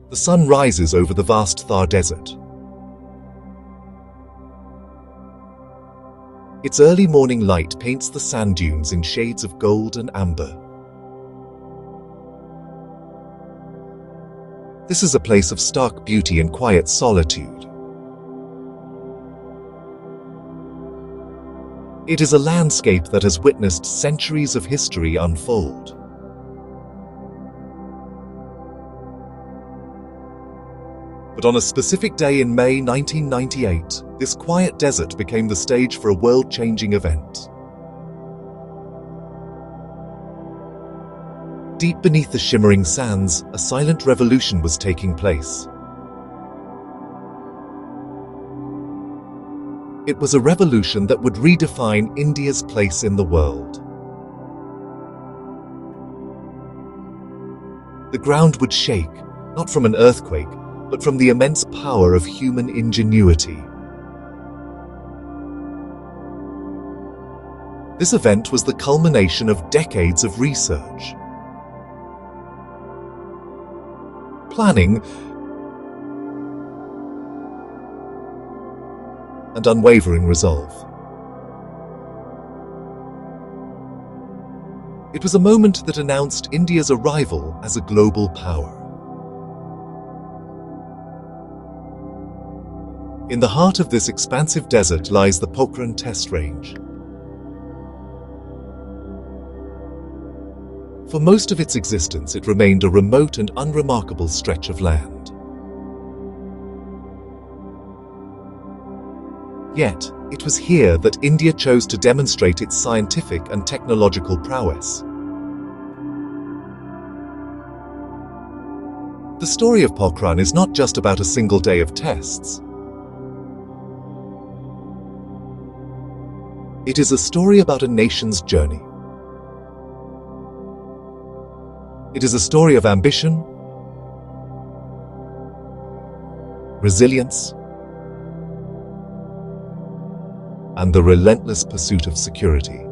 The sun rises over the vast Thar Desert. Its early morning light paints the sand dunes in shades of gold and amber. This is a place of stark beauty and quiet solitude. It is a landscape that has witnessed centuries of history unfold. But on a specific day in May 1998, this quiet desert became the stage for a world-changing event. Deep beneath the shimmering sands, a silent revolution was taking place. It was a revolution that would redefine India's place in the world. The ground would shake, not from an earthquake, but from the immense power of human ingenuity. This event was the culmination of decades of research, planning, and unwavering resolve. It was a moment that announced India's arrival as a global power. In the heart of this expansive desert lies the Pokhran test range. For most of its existence, it remained a remote and unremarkable stretch of land. Yet, it was here that India chose to demonstrate its scientific and technological prowess. The story of Pokhran is not just about a single day of tests. It is a story about a nation's journey. It is a story of ambition, resilience, and the relentless pursuit of security.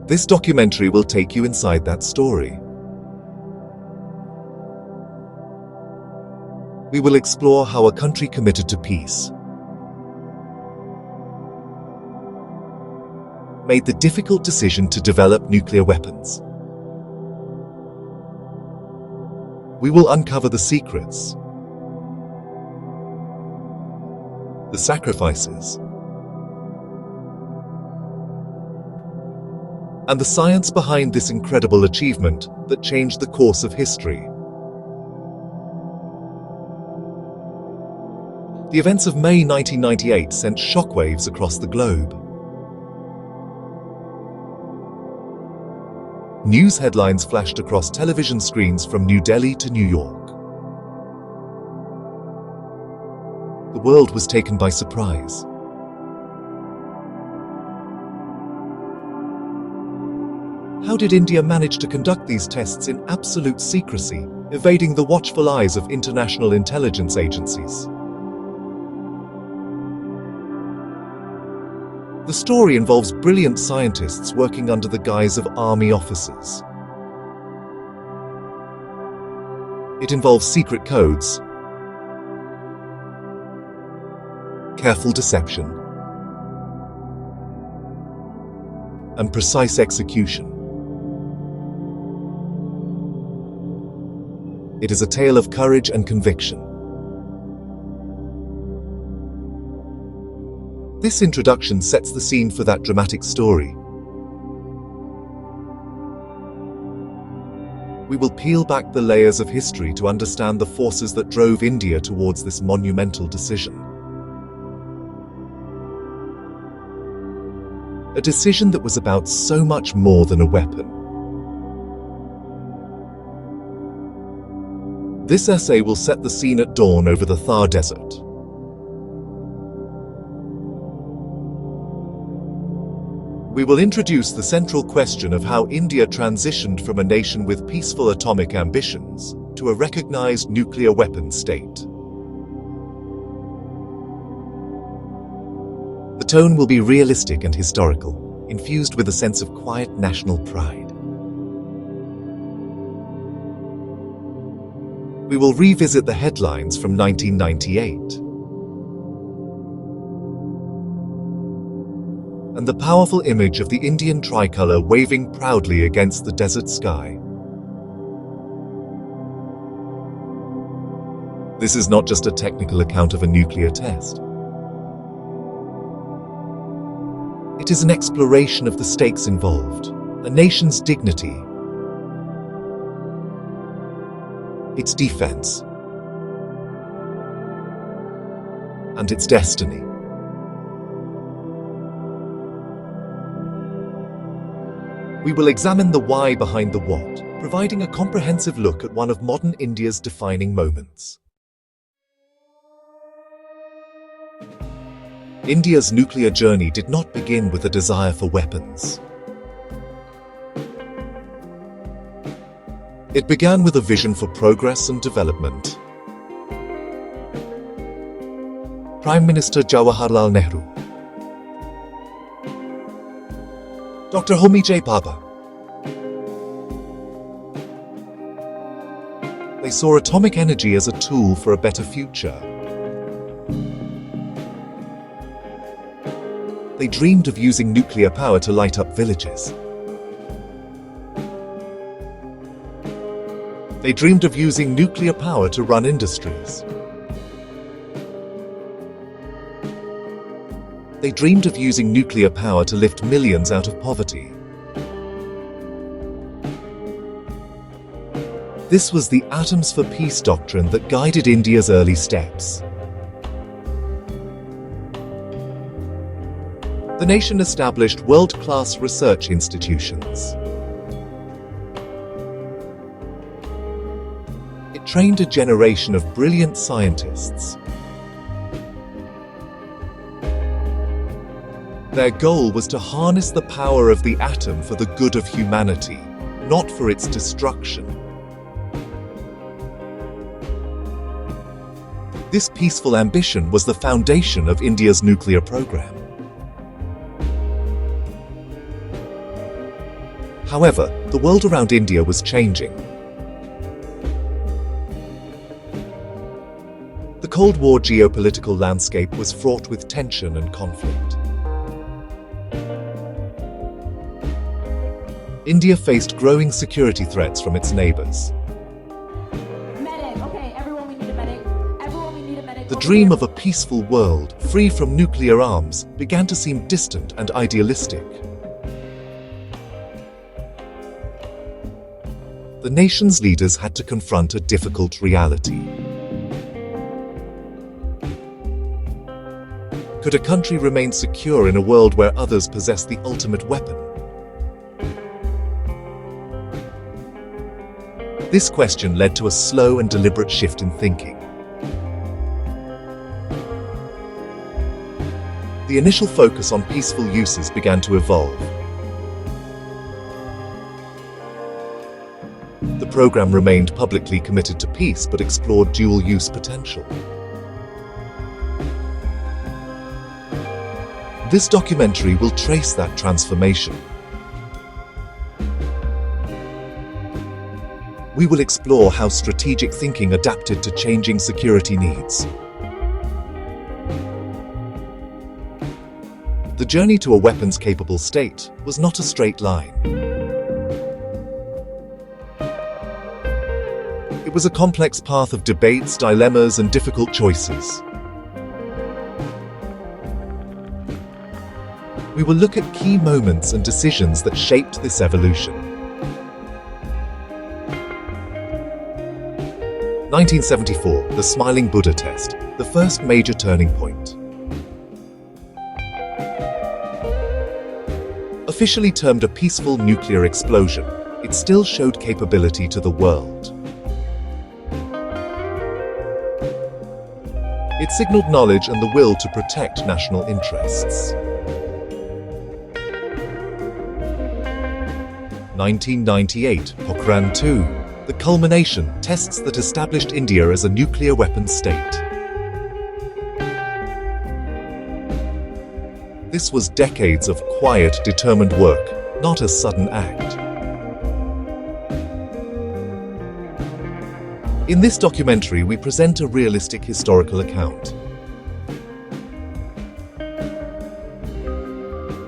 This documentary will take you inside that story. We will explore how a country committed to peace made the difficult decision to develop nuclear weapons. We will uncover the secrets, the sacrifices, and the science behind this incredible achievement that changed the course of history. The events of May 1998 sent shockwaves across the globe. News headlines flashed across television screens from New Delhi to New York. The world was taken by surprise. How did India manage to conduct these tests in absolute secrecy, evading the watchful eyes of international intelligence agencies? The story involves brilliant scientists working under the guise of army officers. It involves secret codes, careful deception, and precise execution. It is a tale of courage and conviction. This introduction sets the scene for that dramatic story. We will peel back the layers of history to understand the forces that drove India towards this monumental decision. A decision that was about so much more than a weapon. This essay will set the scene at dawn over the Thar Desert. We will introduce the central question of how India transitioned from a nation with peaceful atomic ambitions to a recognized nuclear weapons state. The tone will be realistic and historical, infused with a sense of quiet national pride. We will revisit the headlines from 1998 and the powerful image of the Indian tricolour waving proudly against the desert sky. This is not just a technical account of a nuclear test. It is an exploration of the stakes involved, a nation's dignity, its defense, and its destiny. We will examine the why behind the what, providing a comprehensive look at one of modern India's defining moments. India's nuclear journey did not begin with a desire for weapons. It began with a vision for progress and development. Prime Minister Jawaharlal Nehru, Dr. Homi J. Bhabha. They saw atomic energy as a tool for a better future. They dreamed of using nuclear power to light up villages. They dreamed of using nuclear power to run industries. They dreamed of using nuclear power to lift millions out of poverty. This was the Atoms for Peace doctrine that guided India's early steps. The nation established world-class research institutions. It trained a generation of brilliant scientists. Their goal was to harness the power of the atom for the good of humanity, not for its destruction. This peaceful ambition was the foundation of India's nuclear program. However, the world around India was changing. The Cold War geopolitical landscape was fraught with tension and conflict. India faced growing security threats from its neighbors. The dream of a peaceful world, free from nuclear arms, began to seem distant and idealistic. The nation's leaders had to confront a difficult reality. Could a country remain secure in a world where others possess the ultimate weapon? This question led to a slow and deliberate shift in thinking. The initial focus on peaceful uses began to evolve. The program remained publicly committed to peace but explored dual-use potential. This documentary will trace that transformation. We will explore how strategic thinking adapted to changing security needs. The journey to a weapons-capable state was not a straight line. It was a complex path of debates, dilemmas, and difficult choices. We will look at key moments and decisions that shaped this evolution. 1974, the Smiling Buddha test, the first major turning point. Officially termed a peaceful nuclear explosion, it still showed capability to the world. It signaled knowledge and the will to protect national interests. 1998, Pokhran-II, the culmination, tests that established India as a nuclear weapons state. This was decades of quiet, determined work, not a sudden act. In this documentary, we present a realistic historical account.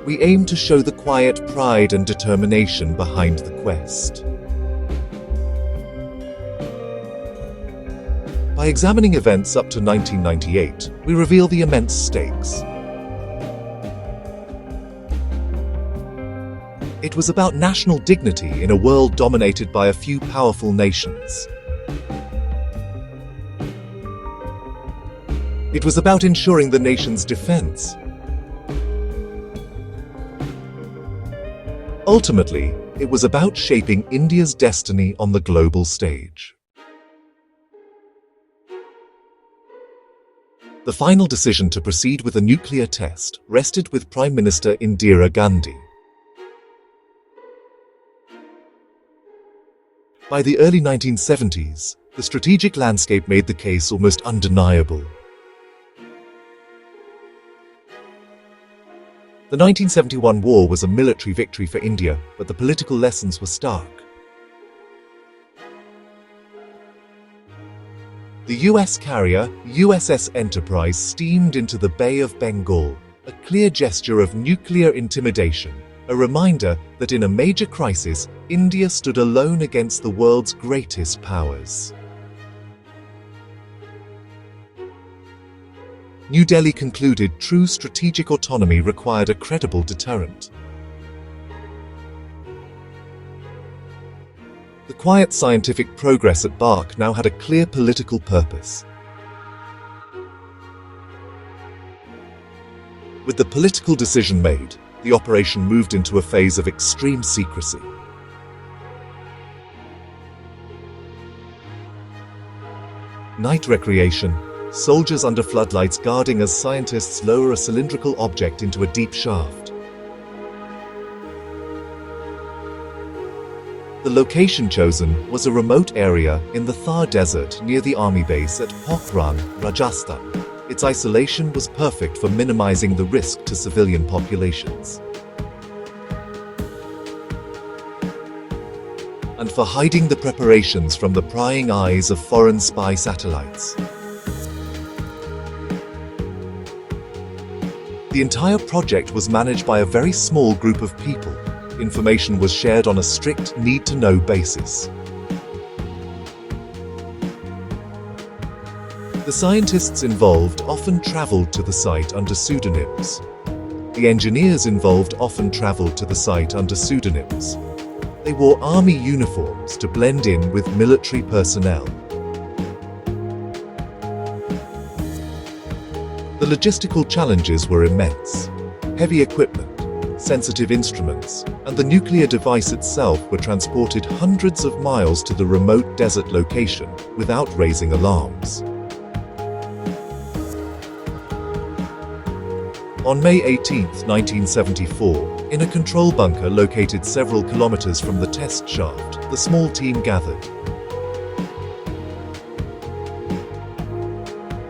We aim to show the quiet pride and determination behind the quest. By examining events up to 1998, we reveal the immense stakes. It was about national dignity in a world dominated by a few powerful nations. It was about ensuring the nation's defense. Ultimately, it was about shaping India's destiny on the global stage. The final decision to proceed with a nuclear test rested with Prime Minister Indira Gandhi. By the early 1970s, the strategic landscape made the case almost undeniable. The 1971 war was a military victory for India, but the political lessons were stark. The US carrier USS Enterprise steamed into the Bay of Bengal, a clear gesture of nuclear intimidation, a reminder that in a major crisis, India stood alone against the world's greatest powers. New Delhi concluded true strategic autonomy required a credible deterrent. The quiet scientific progress at BARC now had a clear political purpose. With the political decision made, the operation moved into a phase of extreme secrecy. Night recreation, soldiers under floodlights guarding as scientists lower a cylindrical object into a deep shaft. The location chosen was a remote area in the Thar Desert near the army base at Pokhran, Rajasthan. Its isolation was perfect for minimizing the risk to civilian populations and for hiding the preparations from the prying eyes of foreign spy satellites. The entire project was managed by a very small group of people. Information was shared on a strict need-to-know basis. The scientists involved often traveled to the site under pseudonyms. The engineers involved often traveled to the site under pseudonyms. They wore army uniforms to blend in with military personnel. The logistical challenges were immense. Heavy equipment, sensitive instruments, and the nuclear device itself were transported hundreds of miles to the remote desert location without raising alarms. On May 18, 1974, in a control bunker located several kilometers from the test shaft, the small team gathered.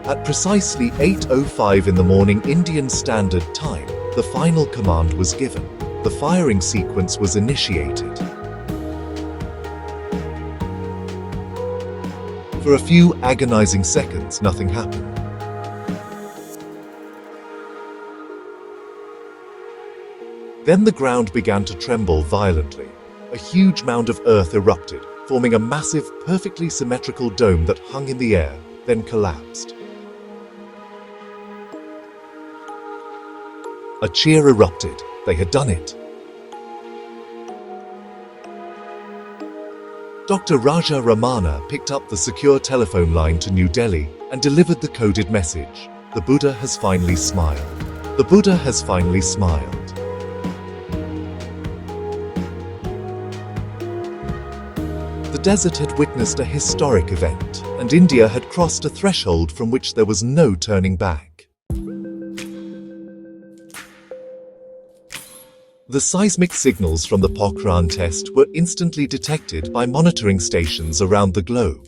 At precisely 8:05 in the morning Indian Standard Time, the final command was given. The firing sequence was initiated. For a few agonizing seconds, nothing happened. Then the ground began to tremble violently. A huge mound of earth erupted, forming a massive, perfectly symmetrical dome that hung in the air, then collapsed. A cheer erupted. They had done it. Dr. Raja Ramana picked up the secure telephone line to New Delhi and delivered the coded message. The Buddha has finally smiled. The Buddha has finally smiled. The desert had witnessed a historic event, and India had crossed a threshold from which there was no turning back. The seismic signals from the Pokhran test were instantly detected by monitoring stations around the globe.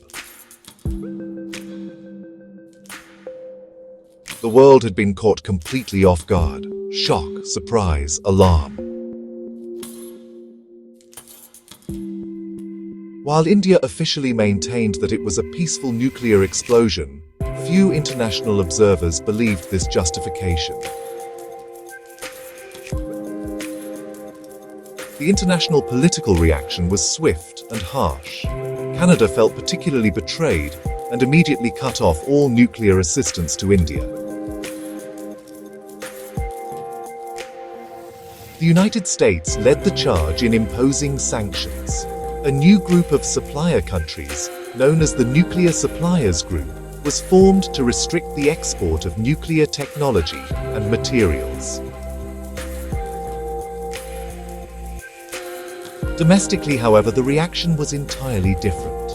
The world had been caught completely off guard. Shock, surprise, alarm. While India officially maintained that it was a peaceful nuclear explosion, few international observers believed this justification. The international political reaction was swift and harsh. Canada felt particularly betrayed and immediately cut off all nuclear assistance to India. The United States led the charge in imposing sanctions. A new group of supplier countries, known as the Nuclear Suppliers Group, was formed to restrict the export of nuclear technology and materials. Domestically, however, the reaction was entirely different.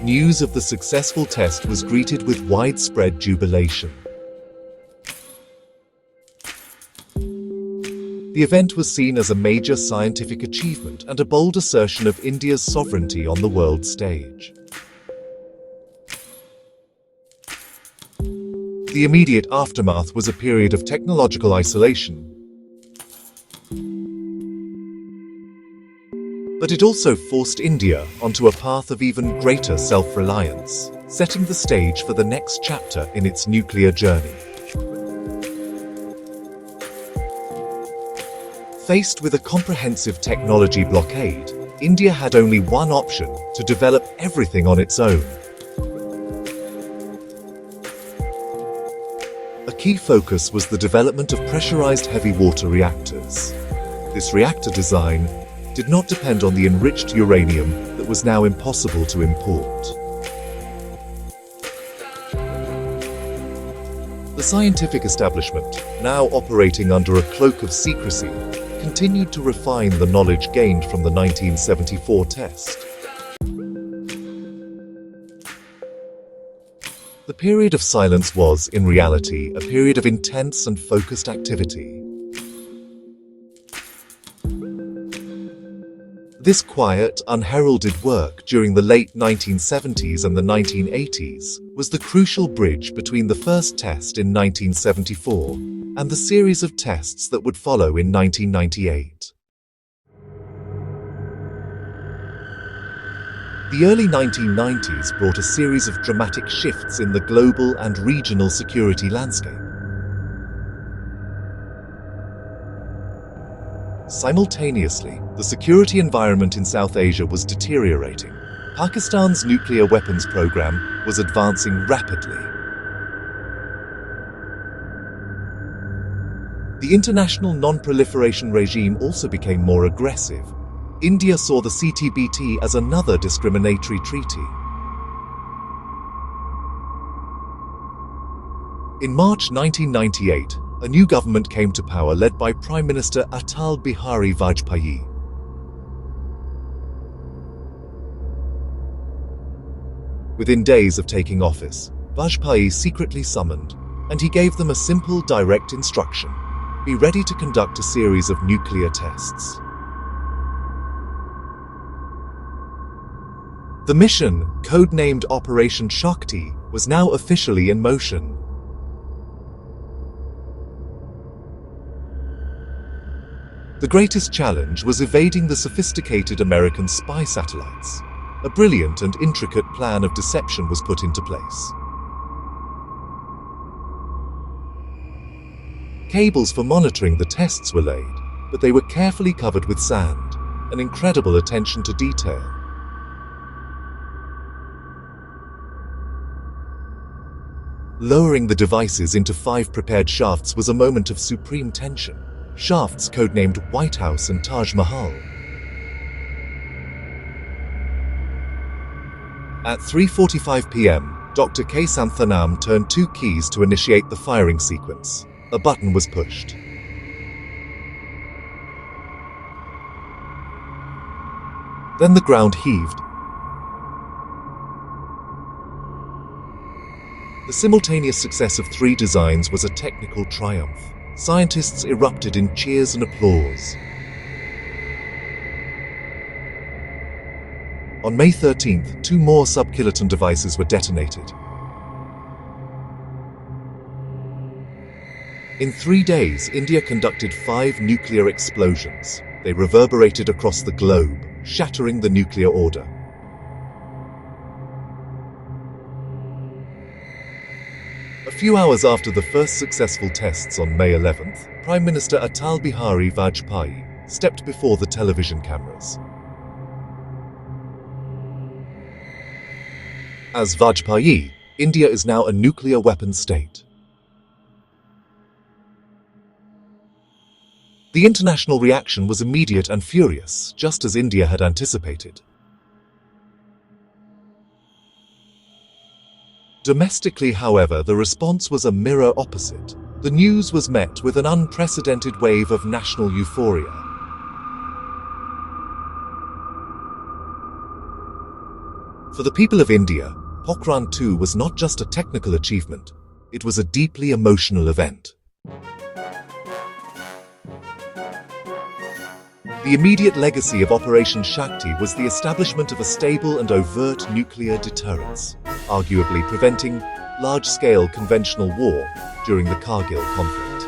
News of the successful test was greeted with widespread jubilation. The event was seen as a major scientific achievement and a bold assertion of India's sovereignty on the world stage. The immediate aftermath was a period of technological isolation. But it also forced India onto a path of even greater self-reliance, setting the stage for the next chapter in its nuclear journey. Faced with a comprehensive technology blockade, India had only one option: to develop everything on its own. A key focus was the development of pressurized heavy water reactors. This reactor design did not depend on the enriched uranium that was now impossible to import. The scientific establishment, now operating under a cloak of secrecy, continued to refine the knowledge gained from the 1974 test. The period of silence was, in reality, a period of intense and focused activity. This quiet, unheralded work during the late 1970s and the 1980s was the crucial bridge between the first test in 1974 and the series of tests that would follow in 1998. The early 1990s brought a series of dramatic shifts in the global and regional security landscape. Simultaneously, the security environment in South Asia was deteriorating. Pakistan's nuclear weapons program was advancing rapidly. The international non-proliferation regime also became more aggressive. India saw the CTBT as another discriminatory treaty. In March 1998, a new government came to power led by Prime Minister Atal Bihari Vajpayee. Within days of taking office, Vajpayee secretly summoned, and he gave them a simple, direct instruction: be ready to conduct a series of nuclear tests. The mission, codenamed Operation Shakti, was now officially in motion. The greatest challenge was evading the sophisticated American spy satellites. A brilliant and intricate plan of deception was put into place. Cables for monitoring the tests were laid, but they were carefully covered with sand, an incredible attention to detail. Lowering the devices into 5 prepared shafts was a moment of supreme tension. Shafts codenamed White House and Taj Mahal. At 3:45 p.m., Dr. K. Santhanam turned 2 keys to initiate the firing sequence. A button was pushed. Then the ground heaved. The simultaneous success of 3 designs was a technical triumph. Scientists erupted in cheers and applause. On May 13th, 2 more subkiloton devices were detonated. In 3 days, India conducted 5 nuclear explosions. They reverberated across the globe, shattering the nuclear order. few hours after the first successful tests on May 11th, Prime Minister Atal Bihari Vajpayee stepped before the television cameras. As Vajpayee, India is now a nuclear weapon state. The international reaction was immediate and furious, just as India had anticipated. Domestically, however, the response was a mirror opposite. The news was met with an unprecedented wave of national euphoria. For the people of India, Pokhran-II was not just a technical achievement, it was a deeply emotional event. The immediate legacy of Operation Shakti was the establishment of a stable and overt nuclear deterrence, arguably preventing large-scale conventional war during the Kargil conflict.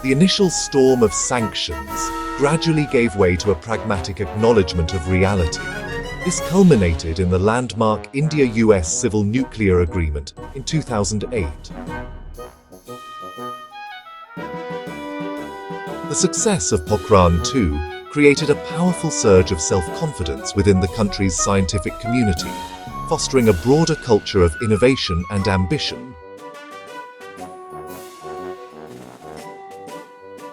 The initial storm of sanctions gradually gave way to a pragmatic acknowledgement of reality. This culminated in the landmark India-US Civil Nuclear Agreement in 2008. The success of Pokhran-II created a powerful surge of self-confidence within the country's scientific community, fostering a broader culture of innovation and ambition.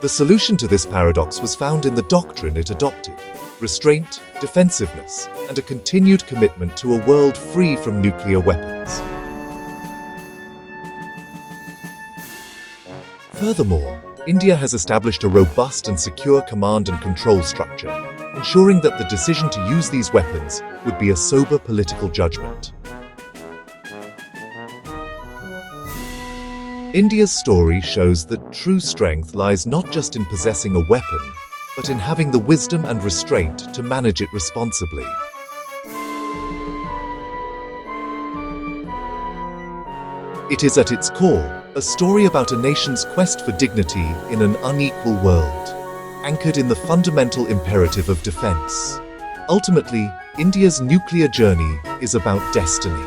The solution to this paradox was found in the doctrine it adopted: restraint, defensiveness, and a continued commitment to a world free from nuclear weapons. Furthermore, India has established a robust and secure command and control structure, ensuring that the decision to use these weapons would be a sober political judgment. India's story shows that true strength lies not just in possessing a weapon, but in having the wisdom and restraint to manage it responsibly. It is at its core a story about a nation's quest for dignity in an unequal world, anchored in the fundamental imperative of defense. Ultimately, India's nuclear journey is about destiny.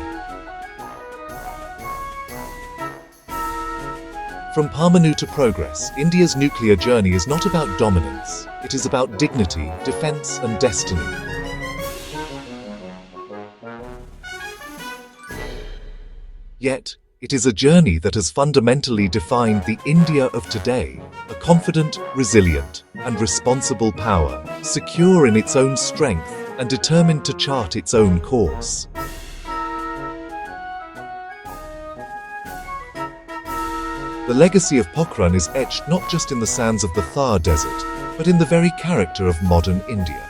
From Parmanu to progress, India's nuclear journey is not about dominance. It is about dignity, defense, and destiny. Yet, it is a journey that has fundamentally defined the India of today, a confident, resilient, and responsible power, secure in its own strength and determined to chart its own course. The legacy of Pokhran is etched not just in the sands of the Thar Desert, but in the very character of modern India.